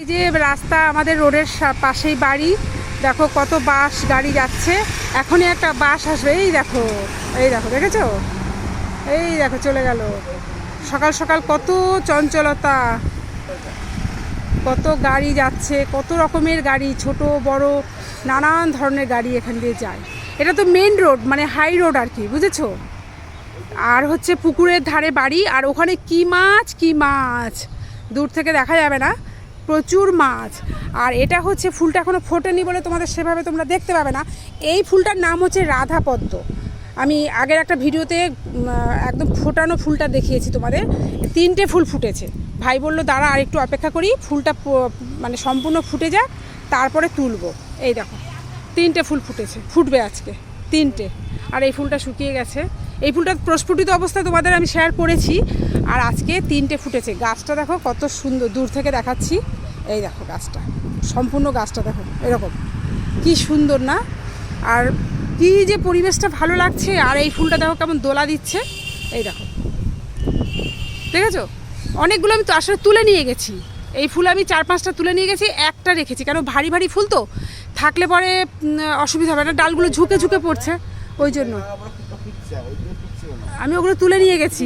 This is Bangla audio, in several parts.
এই যে রাস্তা আমাদের রোডের পাশেই বাড়ি। দেখো কত বাস গাড়ি যাচ্ছে। এখনই একটা বাস আসবে। এই দেখো দেখেছো? এই দেখো চলে গেল। সকাল সকাল কত চঞ্চলতা, কত গাড়ি যাচ্ছে, কত রকমের গাড়ি, ছোট বড় নানান ধরনের গাড়ি এখান দিয়ে যায়। এটা তো মেন রোড, মানে হাই রোড আর কি, বুঝেছো? আর হচ্ছে পুকুরের ধারে বাড়ি। আর ওখানে কি মাছ দূর থেকে দেখা যাবে না, প্রচুর মাছ। আর এটা হচ্ছে ফুলটা এখনও ফোটেনি বলে তোমাদের সেভাবে তোমরা দেখতে পাবে না। এই ফুলটার নাম হচ্ছে রাধা পদ্ম। আমি আগের একটা ভিডিওতে একদম ফোটানো ফুলটা দেখিয়েছি তোমাদের। 3টে ফুল ফুটেছে। ভাই বললো দাঁড়া আর একটু অপেক্ষা করি, ফুলটা মানে সম্পূর্ণ ফুটে যাক তারপরে তুলবো। এই দেখো 3টে ফুল ফুটবে আজকে 3টে। আর এই ফুলটা শুকিয়ে গেছে। এই ফুলটা প্রস্ফুটিত অবস্থায় তোমাদের আমি শেয়ার করেছি। আর আজকে 3টে ফুটেছে। গাছটা দেখো কত সুন্দর, দূর থেকে দেখাচ্ছি। এই দেখো গাছটা, সম্পূর্ণ গাছটা দেখো এরকম, কি সুন্দর না? আর কি যে পরিবেশটা ভালো লাগছে। আর এই ফুলটা দেখো কেমন দোলা দিচ্ছে। এই দেখো, দেখেছো? অনেকগুলো আমি তো আসলে তুলে নিয়ে গেছি। এই ফুল আমি 4-5টা তুলে নিয়ে গেছি, একটা রেখেছি কেন ভারী ভারী ফুল তো থাকলে পরে অসুবিধা হবে না, ডালগুলো ঝুঁকে ঝুঁকে পড়ছে ওই জন্য আমি ওগুলো তুলে নিয়ে গেছি।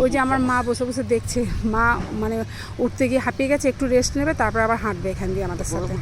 ওই যে আমার মা বসে বসে দেখছে। মা মানে উঠতে গিয়ে হাঁপিয়ে গেছে, একটু রেস্ট নেবে তারপর আবার হাঁটবে এখান দিয়ে আমাদের সাথে।